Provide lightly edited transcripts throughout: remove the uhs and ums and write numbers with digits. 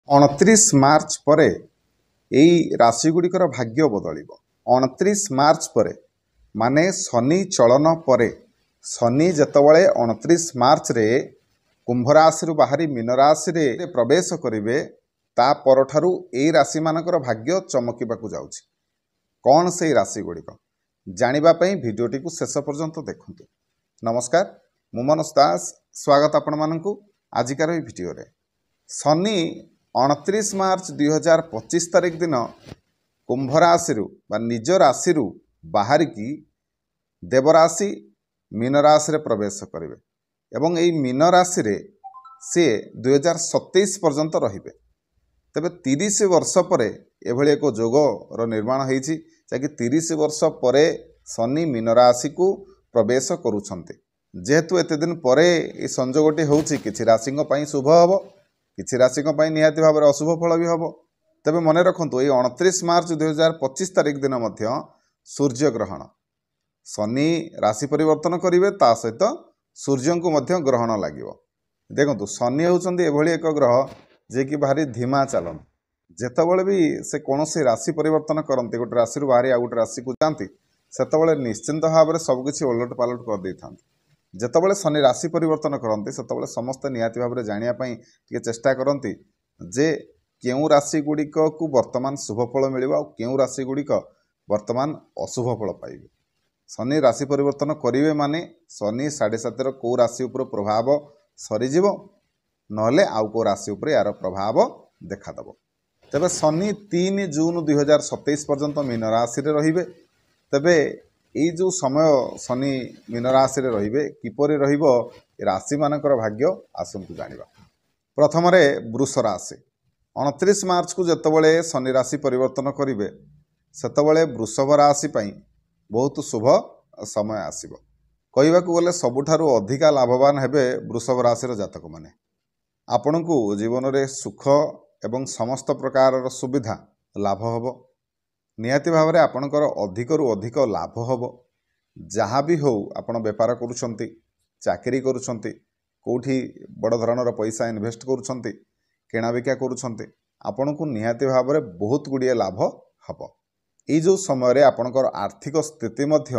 29 March ପରେ ଏହି ରାଶିଗୁଡ଼ିକର ଭାଗ୍ୟ ବଦଳିବ। 29 ମାର୍ଚ୍ଚ ପରେ ମାନେ ଶନି ଚଳନ ପରେ ଶନି ଯେତେବେଳେ 29 ମାର୍ଚ୍ଚରେ କୁମ୍ଭ ରାଶିରୁ ବାହାରି ମୀନ ରାଶିରେ ପ୍ରବେଶ କରିବେ ତା ପରଠାରୁ ଏହି ରାଶିମାନଙ୍କର ଭାଗ୍ୟ ଚମକିବାକୁ ଯାଉଛି। କ'ଣ ସେହି ରାଶିଗୁଡ଼ିକ ଜାଣିବା ପାଇଁ ଭିଡ଼ିଓଟିକୁ ଶେଷ ପର୍ଯ୍ୟନ୍ତ ଦେଖନ୍ତୁ। ନମସ୍କାର, ମୁଁ ମନୋଜ ଦାସ, ସ୍ୱାଗତ ଆପଣମାନଙ୍କୁ ଆଜିକାର ଏହି ଭିଡ଼ିଓରେ। ଶନି 29 ମାର୍ଚ୍ଚ 2025 ତାରିଖ ଦିନ କୁମ୍ଭ ରାଶିରୁ ବା ନିଜ ରାଶିରୁ ବାହାରିକି ଦେବରାଶି ମୀନ ରାଶିରେ ପ୍ରବେଶ କରିବେ ଏବଂ ଏହି ମୀନ ରାଶିରେ ସେ 2027 ପର୍ଯ୍ୟନ୍ତ ରହିବେ। ତେବେ 30 ବର୍ଷ ପରେ ଏଭଳି ଏକ ଯୋଗର ନିର୍ମାଣ ହୋଇଛି ଯାହାକି 30 ବର୍ଷ ପରେ ଶନି ମୀନ ରାଶିକୁ ପ୍ରବେଶ କରୁଛନ୍ତି। ଯେହେତୁ ଏତେ ଦିନ ପରେ ଏ ସଂଯୋଗଟି ହେଉଛି, କିଛି ରାଶିଙ୍କ ପାଇଁ ଶୁଭ ହେବ, କିଛି ରାଶିଙ୍କ ପାଇଁ ନିହାତି ଭାବରେ ଅଶୁଭ ଫଳ ବି ହେବ। ତେବେ ମନେ ରଖନ୍ତୁ, ଏହି 29 ମାର୍ଚ୍ଚ 2025 ତାରିଖ ଦିନ ମଧ୍ୟ ସୂର୍ଯ୍ୟଗ୍ରହଣ, ଶନି ରାଶି ପରିବର୍ତ୍ତନ କରିବେ, ତା ସହିତ ସୂର୍ଯ୍ୟଙ୍କୁ ମଧ୍ୟ ଗ୍ରହଣ ଲାଗିବ। ଦେଖନ୍ତୁ, ଶନି ହେଉଛନ୍ତି ଏଭଳି ଏକ ଗ୍ରହ ଯିଏକି ଭାରି ଧିମା ଚାଲନ୍ତି। ଯେତେବେଳେ ବି ସେ କୌଣସି ରାଶି ପରିବର୍ତ୍ତନ କରନ୍ତି, ଗୋଟେ ରାଶିରୁ ବାହାରି ଆଉ ଗୋଟେ ରାଶିକୁ ଯାଆନ୍ତି, ସେତେବେଳେ ନିଶ୍ଚିନ୍ତ ଭାବରେ ସବୁକିଛି ଓଲଟ ପାଲଟ କରିଦେଇଥାନ୍ତି। ଯେତେବେଳେ ଶନି ରାଶି ପରିବର୍ତ୍ତନ କରନ୍ତି ସେତେବେଳେ ସମସ୍ତେ ନିହାତି ଭାବରେ ଜାଣିବା ପାଇଁ ଟିକେ ଚେଷ୍ଟା କରନ୍ତି ଯେ କେଉଁ ରାଶିଗୁଡ଼ିକକୁ ବର୍ତ୍ତମାନ ଶୁଭ ଫଳ ମିଳିବ ଆଉ କେଉଁ ରାଶିଗୁଡ଼ିକ ବର୍ତ୍ତମାନ ଅଶୁଭ ଫଳ ପାଇବେ। ଶନି ରାଶି ପରିବର୍ତ୍ତନ କରିବେ ମାନେ ଶନି 7.5ର କେଉଁ ରାଶି ଉପରେ ପ୍ରଭାବ ସରିଯିବ, ନହେଲେ ଆଉ କେଉଁ ରାଶି ଉପରେ ଏହାର ପ୍ରଭାବ ଦେଖାଦେବ। ତେବେ ଶନି 3 ଜୁନ 2027 ପର୍ଯ୍ୟନ୍ତ ମୀନ ରାଶିରେ ରହିବେ। ତେବେ ଏଇ ଯେଉଁ ସମୟ ଶନି ମୀନ ରାଶିରେ ରହିବେ, କିପରି ରହିବ ରାଶିମାନଙ୍କର ଭାଗ୍ୟ ଆସନ୍ତୁ ଜାଣିବା। ପ୍ରଥମରେ ବୃଷ ରାଶି। 29 ମାର୍ଚ୍ଚକୁ ଯେତେବେଳେ ଶନି ରାଶି ପରିବର୍ତ୍ତନ କରିବେ ସେତେବେଳେ ବୃଷଭ ରାଶି ପାଇଁ ବହୁତ ଶୁଭ ସମୟ ଆସିବ। କହିବାକୁ ଗଲେ ସବୁଠାରୁ ଅଧିକା ଲାଭବାନ ହେବେ ବୃଷଭ ରାଶିର ଜାତକମାନେ। ଆପଣଙ୍କୁ ଜୀବନରେ ସୁଖ ଏବଂ ସମସ୍ତ ପ୍ରକାରର ସୁବିଧା ଲାଭ ହେବ। ନିହାତି ଭାବରେ ଆପଣଙ୍କର ଅଧିକରୁ ଅଧିକ ଲାଭ ହେବ। ଯାହା ବି ହେଉ, ଆପଣ ବେପାର କରୁଛନ୍ତି, ଚାକିରି କରୁଛନ୍ତି, କେଉଁଠି ବଡ଼ ଧରଣର ପଇସା ଇନଭେଷ୍ଟ କରୁଛନ୍ତି, କିଣାବିକା କରୁଛନ୍ତି, ଆପଣଙ୍କୁ ନିହାତି ଭାବରେ ବହୁତ ଗୁଡ଼ିଏ ଲାଭ ହେବ। ଏଇ ଯେଉଁ ସମୟରେ ଆପଣଙ୍କର ଆର୍ଥିକ ସ୍ଥିତି ମଧ୍ୟ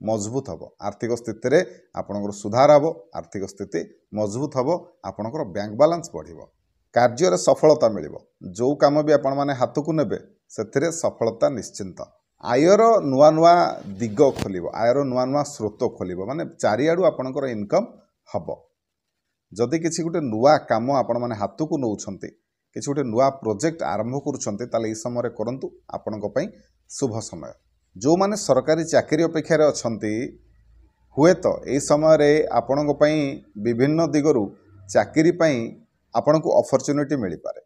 ମଜବୁତ ହେବ। ଆର୍ଥିକ ସ୍ଥିତିରେ ଆପଣଙ୍କର ସୁଧାର ହେବ, ଆର୍ଥିକ ସ୍ଥିତି ମଜବୁତ ହେବ, ଆପଣଙ୍କର ବ୍ୟାଙ୍କ ବାଲାନ୍ସ ବଢ଼ିବ, କାର୍ଯ୍ୟରେ ସଫଳତା ମିଳିବ। ଯେଉଁ କାମ ବି ଆପଣମାନେ ହାତକୁ ନେବେ ସେଥିରେ ସଫଳତା ନିଶ୍ଚିନ୍ତ। ଆୟର ନୂଆ ନୂଆ ଦିଗ ଖୋଲିବ, ଆୟର ନୂଆ ନୂଆ ସ୍ରୋତ ଖୋଲିବ, ମାନେ ଚାରିଆଡ଼ୁ ଆପଣଙ୍କର ଇନକମ୍ ହେବ। ଯଦି କିଛି ଗୋଟେ ନୂଆ କାମ ଆପଣମାନେ ହାତକୁ ନେଉଛନ୍ତି, କିଛି ଗୋଟେ ନୂଆ ପ୍ରୋଜେକ୍ଟ ଆରମ୍ଭ କରୁଛନ୍ତି, ତାହେଲେ ଏହି ସମୟରେ କରନ୍ତୁ, ଆପଣଙ୍କ ପାଇଁ ଶୁଭ ସମୟ। ଯେଉଁମାନେ ସରକାରୀ ଚାକିରି ଅପେକ୍ଷାରେ ଅଛନ୍ତି, ହୁଏତ ଏହି ସମୟରେ ଆପଣଙ୍କ ପାଇଁ ବିଭିନ୍ନ ଦିଗରୁ ଚାକିରି ପାଇଁ ଆପଣଙ୍କୁ ଅପରଚ୍ୟୁନିଟି ମିଳିପାରେ।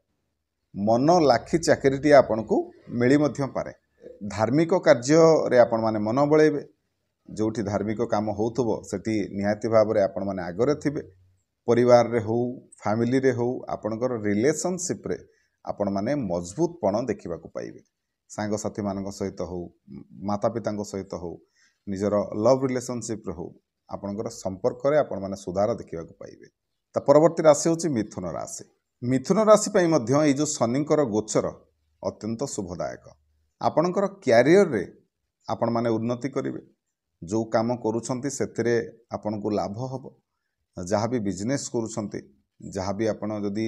ମନ ଲାଖି ଚାକିରିଟିଏ ଆପଣଙ୍କୁ ମିଳି ମଧ୍ୟ ପାରେ। ଧାର୍ମିକ କାର୍ଯ୍ୟରେ ଆପଣମାନେ ମନ ବଳେଇବେ। ଯେଉଁଠି ଧାର୍ମିକ କାମ ହେଉଥିବ ସେଠି ନିହାତି ଭାବରେ ଆପଣମାନେ ଆଗରେ ଥିବେ। ପରିବାରରେ ହେଉ, ଫ୍ୟାମିଲିରେ ହେଉ, ଆପଣଙ୍କର ରିଲେସନସିପ୍ରେ ଆପଣମାନେ ମଜବୁତପଣ ଦେଖିବାକୁ ପାଇବେ। ସାଙ୍ଗସାଥିମାନଙ୍କ ସହିତ ହେଉ, ମାତା ପିତାଙ୍କ ସହିତ ହେଉ, ନିଜର ଲଭ୍ ରିଲେସନସିପ୍ରେ ହେଉ, ଆପଣଙ୍କର ସମ୍ପର୍କରେ ଆପଣମାନେ ସୁଧାର ଦେଖିବାକୁ ପାଇବେ। ତା ପରବର୍ତ୍ତୀ ରାଶି ହେଉଛି ମିଥୁନ ରାଶି। ମିଥୁନ ରାଶି ପାଇଁ ମଧ୍ୟ ଏଇ ଯେଉଁ ଶନିଙ୍କର ଗୋଚର ଅତ୍ୟନ୍ତ ଶୁଭଦାୟକ। ଆପଣଙ୍କର କ୍ୟାରିୟରରେ ଆପଣମାନେ ଉନ୍ନତି କରିବେ। ଯେଉଁ କାମ କରୁଛନ୍ତି ସେଥିରେ ଆପଣଙ୍କୁ ଲାଭ ହେବ। ଯାହା ବି ବିଜନେସ୍ କରୁଛନ୍ତି, ଯାହା ବି ଆପଣ ଯଦି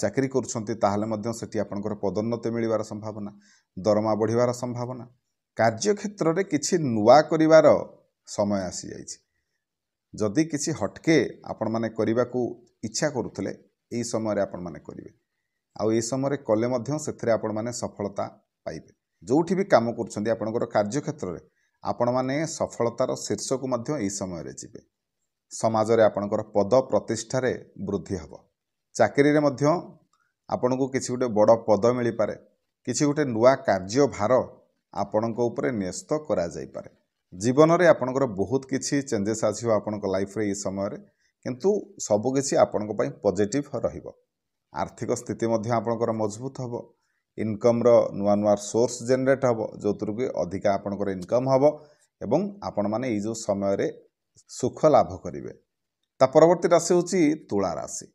ଚାକିରି କରୁଛନ୍ତି, ତାହେଲେ ମଧ୍ୟ ସେଠି ଆପଣଙ୍କର ପଦୋନ୍ନତି ମିଳିବାର ସମ୍ଭାବନା, ଦରମା ବଢ଼ିବାର ସମ୍ଭାବନା। କାର୍ଯ୍ୟକ୍ଷେତ୍ରରେ କିଛି ନୂଆ କରିବାର ସମୟ ଆସିଯାଇଛି। ଯଦି କିଛି ହଟକେ ଆପଣମାନେ କରିବାକୁ ଇଚ୍ଛା କରୁଥିଲେ, ଏହି ସମୟରେ ଆପଣମାନେ କରିବେ। ଆଉ ଏହି ସମୟରେ କଲେ ମଧ୍ୟ ସେଥିରେ ଆପଣମାନେ ସଫଳତା ପାଇବେ। ଯେଉଁଠି ବି କାମ କରୁଛନ୍ତି ଆପଣଙ୍କର କାର୍ଯ୍ୟକ୍ଷେତ୍ରରେ ଆପଣମାନେ ସଫଳତାର ଶୀର୍ଷକୁ ମଧ୍ୟ ଏହି ସମୟରେ ଯିବେ। ସମାଜରେ ଆପଣଙ୍କର ପଦ ପ୍ରତିଷ୍ଠାରେ ବୃଦ୍ଧି ହେବ। ଚାକିରିରେ ମଧ୍ୟ ଆପଣଙ୍କୁ କିଛି ଗୋଟେ ବଡ଼ ପଦ ମିଳିପାରେ। କିଛି ଗୋଟେ ନୂଆ କାର୍ଯ୍ୟଭାର ଆପଣଙ୍କ ଉପରେ ନ୍ୟସ୍ତ କରାଯାଇପାରେ। ଜୀବନରେ ଆପଣଙ୍କର ବହୁତ କିଛି ଚେଞ୍ଜେସ୍ ଆସିବ ଆପଣଙ୍କ ଲାଇଫ୍ରେ ଏହି ସମୟରେ, କିନ୍ତୁ ସବୁକିଛି ଆପଣଙ୍କ ପାଇଁ ପଜିଟିଭ୍ ରହିବ। ଆର୍ଥିକ ସ୍ଥିତି ମଧ୍ୟ ଆପଣଙ୍କର ମଜବୁତ ହେବ। ଇନକମ୍ର ନୂଆ ନୂଆ ସୋର୍ସ ଜେନେରେଟ୍ ହେବ, ଯେଉଁଥିରୁ କି ଅଧିକା ଆପଣଙ୍କର ଇନକମ୍ ହେବ ଏବଂ ଆପଣମାନେ ଏଇ ଯେଉଁ ସମୟରେ ସୁଖ ଲାଭ କରିବେ। ତା ପରବର୍ତ୍ତୀ ରାଶି ହେଉଛି ତୁଳା ରାଶି।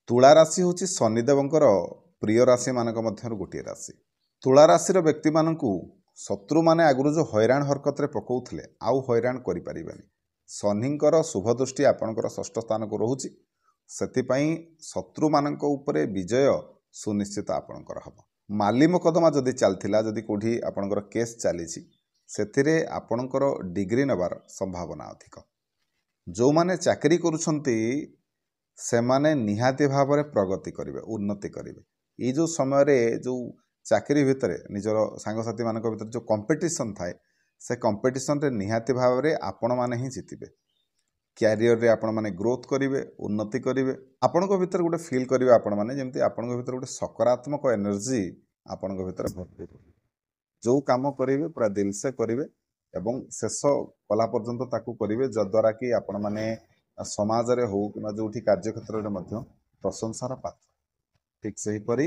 ତୁଳା ରାଶି ହେଉଛି ଶନିଦେବଙ୍କର प्रिय राशि मानक मध्यरु गोटे राशि। तुला राशि व्यक्ति मानकु शत्रु माने आगुरु जो हैरान हरकत रे पकाउथिले आउ हैरान करि परिबेनी। शनिंकर शुभ दृष्टि आपणकर षष्ठ स्थान को रहुछि, सेतिपई शत्रु मानक उपरे विजय सुनिश्चित आपणकर हबो। माली मुकदमा जदि चलथिला, जदि कोठी आपणकर केस चलीछि, सेथिरे आपणकर डिग्री नबार संभावना अधिक। जो माने चाकरी करूछंती से माने निहाती भाव में प्रगति करिवे, उन्नति करिवे। ये जो समय रे जो चाकरी भितरे निजर सांगसाथी मानक भितर जो कंपटीशन थाए, से कंपटीशन रे निहाती भाव में आपण माने ही जितिबे। कैरियर रे आपण माने ग्रोथ करिवे, उन्नति करिवे। आपण को भितर गोटे फील करिवे आपण माने जेमति आपण को भितर गोटे सकारात्मक एनर्जी आपण को भितर भर्ती। जो काम करिवे पूरा दिल से करिवे एवं शेष कला पर्यंत ताकू करिवे, जद्वारा कि आपण माने समाज रे हो कि जोठी कार्य क्षेत्र रे मध्य प्रशंसार पात्र। ठीक सही परी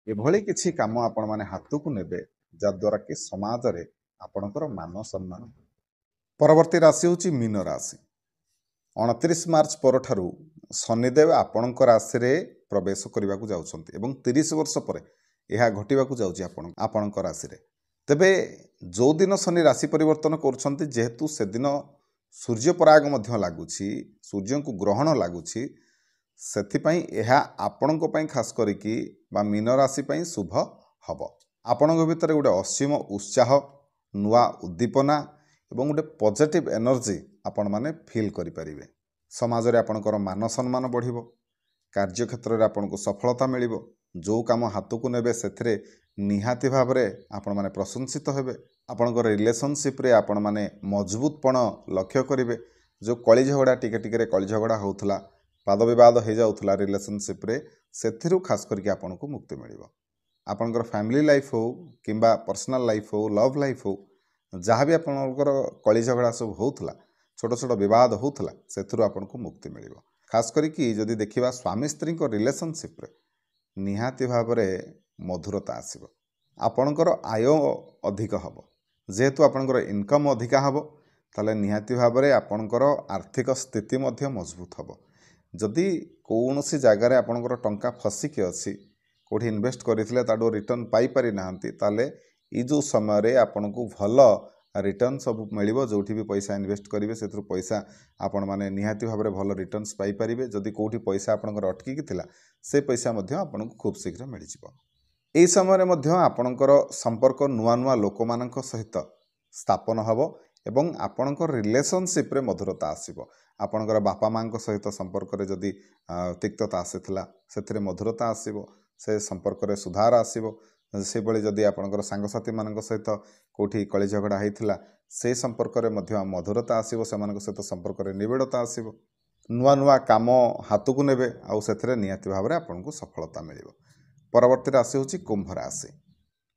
एभली किछि काम आपण माने हाथ को नेबे, जद्वारा कि समाज रे आपणकर मान सम्मान। परवर्ती राशि होची मीन राशि। 29 मार्च परठारु शनिदेव आपणकर राशि रे प्रवेश करने को जाउछंती एवं 30 वर्ष पर यह घटिबा को जाउची आपणकर राशि रे। तेबे जो दिन शनि राशि परिवर्तन करुछंती, जेहेतु से दिन सूर्य पराग मध्य लागुछि, सूर्य को ग्रहण लागुछि, सेथिपई यह आपणको पई खास करिकी बा मीन राशि पई शुभ हब। आपणको भितर गोटे असीम उत्साह, नुआ उद्दीपना एवं गोटे पॉजिटिव एनर्जी आपण माने फील करि परिबे। समाज रे आपणकर मान सम्मान बढ़िबो, कार्य क्षेत्र रे आपणको सफलता मिलिबो। जो काम हाथ को नेबे सेथिरे निहाती भाव रे आपण माने प्रशंसित हेबे। आपणकर रिलेशनशिप रे आपण माने मजबूतपण लक्ष्य करिवे। जो कली झगड़ा टिके टिके रे कली झगड़ा होउथला, वाद विवाद हो जाउथला रिलेशनशिप रे, सेथिरु खास करके आपणको मुक्ति मिलिबो। आपणकर फैमिली लाइफ हो किंबा पर्सनल लाइफ हो, लव लाइफ हो, जहाँ भी आपणकर कली झगड़ा सब होउथला, छोट छोट विवाद होउथला, सेथिरु आपणको मुक्ति मिलिबो। खास करिकी जदि देखिबा स्वामी स्त्री को रिलेशनशिप रे निहाती भाव में मधुरता आसिब। आपणकर आय अधिक हब, जेहेतु आपणकर इनकम अधिका हब, ताले निहाती भाव में आपणकर आर्थिक स्थिति मध्य मजबूत हब। जदि कौनसी जगार आपणकर टंका फसिकी अच्छी, कोठी इन्वेस्ट करथिले ताडो रिटर्न पाई पारि नाहंती, ताले ई जो समय रे आपणको भल रिटर्न सब मिलिबो। जोठी भी पैसा इन्वेस्ट करिवे सेथुर पैसा आपण माने निहाती भाव में भल रिटर्न्स पाई परिबे। जदि कोठी पैसा आपणकर अटकी थिला, से पैसा मध्य आपणको खूब शीघ्र मिल जिवो। एई समय रे मध्य आपणकर संपर्क नुआ नुआ लोक मानक सहित स्थापन हबो एवं आपणकर रिलेशनशिप रे मधुरता आसीबो। आपणकर बापा मांक सहित संपर्क रे जदि तिक्तता आसीथिला, सेथिरे मधुरता आसीबो, से संपर्क रे सुधार आसीबो। से बळे जदि आपणकर सांगसाथी मानक सहित कोठी कली झगड़ा हेतिला, से संपर्क रे मध्य मधुरता आसीबो, से मानक सहित संपर्क रे निबिड़ता आसीबो। नुआ नुआ काम हाथ को नेबे, आउ सेथिरे निहाती भाव में आपनको सफलता मिलिबो। परवर्ती राशि होची कुंभ राशि।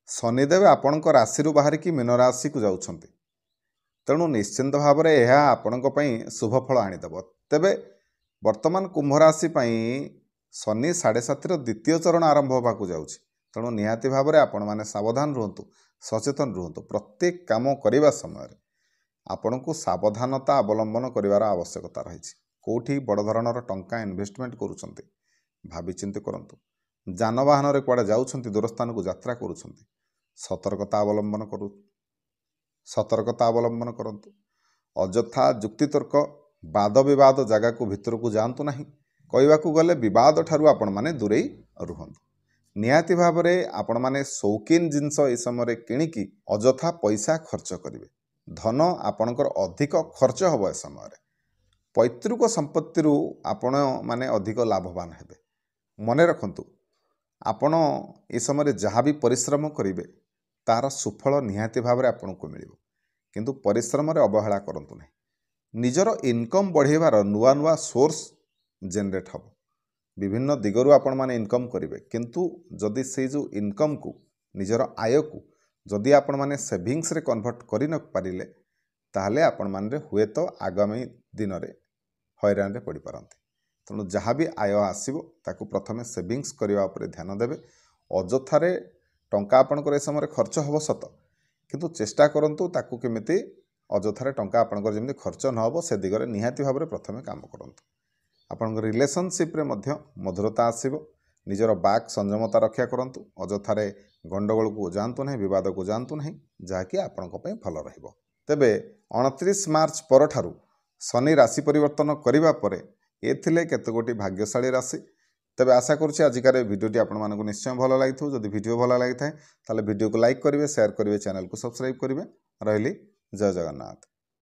शनिदेव आपणको राशि रु बाहर की मीन राशि को जाउछंती, तेणु निश्चिंत भाव में यह आपणको पई शुभ फल आनिदेव। तेबे वर्तमान कुंभ राशि पई शनि 7.5 रो द्वितीय चरण आरंभ होबाकू जाउछि, तेणु निहाती भाव में आपण माने सावधान रुहतु, सचेतन रुहतु। प्रत्येक काम करने समय आपण को सावधानता अवलंबन करिवार आवश्यकता रही। कोठी बड़ धरणर टंका इन्वेस्टमेंट करूछंती, भावी चिंती करंतु। जानवाहन रे कुआडे जाउछंती, दूरस्थान को यात्रा करूछंती, सतर्कता अवलंबन करंतु। अजथा जुक्तितर्क वाद विवाद जगह को भितर को जातु नहीं। कहवाकू गले विवाद ठारू आपण माने दूरेई रुहंतु। निहाती भाव में आपण माने शौकीन जिनस ए समय किणिकी अजथा पैसा खर्च करिवे। धन आपणकर अधिक खर्च हब। ए समय पैतृक संपत्ति आपण माने अधिक लाभवान हेबे। मने रखंतु, आपण ए समय जहाँ भी परिश्रम करिवे तार सुफल निहाती भाव में आपको मिलिबो, किंतु परिश्रम रे अवहेला करंतु नहीं। निजर इनकम बढ़ेबार नुआ नुआ सोर्स जनरेट हब। विभिन्न दिगरु आपण माने इनकम करिवे, किंतु जदि से जो इनकम को निजर आय को जदि आपण माने सेविंग्स रे कन्वर्ट करि न पारिले, ताहले आपण माने हुए तो आगामी दिन रे हैरान रे पड़ी पारंती। तेणु जहाँ भी आय आसीबो ताकू प्रथमे सेविंग्स करबा उपरे ध्यान देबे। अजथारे टंका आपणकर ए समय खर्च हब सत, किंतु चेष्टा करंतु ताकू केमिति अजथारे टंका आपणकर जेमिति खर्च न हबो से दिगरे निहाती भाव में प्रथमे काम करंतु। आपणकर रिलेशनशिप रे मध्य मधुरता आसीबो। ନିଜର ବାକ୍ ସଂଯମତା ରକ୍ଷା କରନ୍ତୁ। ଅଯଥାରେ ଗଣ୍ଡଗୋଳକୁ ଯାଆନ୍ତୁ ନାହିଁ, ବିବାଦକୁ ଯାଆନ୍ତୁ ନାହିଁ, ଯାହାକି ଆପଣଙ୍କ ପାଇଁ ଭଲ ରହିବ। ତେବେ 29 ମାର୍ଚ୍ଚ ପରଠାରୁ ଶନି ରାଶି ପରିବର୍ତ୍ତନ କରିବା ପରେ ଏ ଥିଲେ କେତେଗୋଟି ଭାଗ୍ୟଶାଳୀ ରାଶି। ତେବେ ଆଶା କରୁଛି ଆଜିକାର ଏ ଭିଡ଼ିଓଟି ଆପଣମାନଙ୍କୁ ନିଶ୍ଚୟ ଭଲ ଲାଗିଥିବ। ଯଦି ଭିଡ଼ିଓ ଭଲ ଲାଗିଥାଏ ତାହେଲେ ଭିଡ଼ିଓକୁ ଲାଇକ୍ କରିବେ, ସେୟାର କରିବେ, ଚ୍ୟାନେଲକୁ ସବସ୍କ୍ରାଇବ୍ କରିବେ। ରହିଲି, ଜୟ ଜଗନ୍ନାଥ।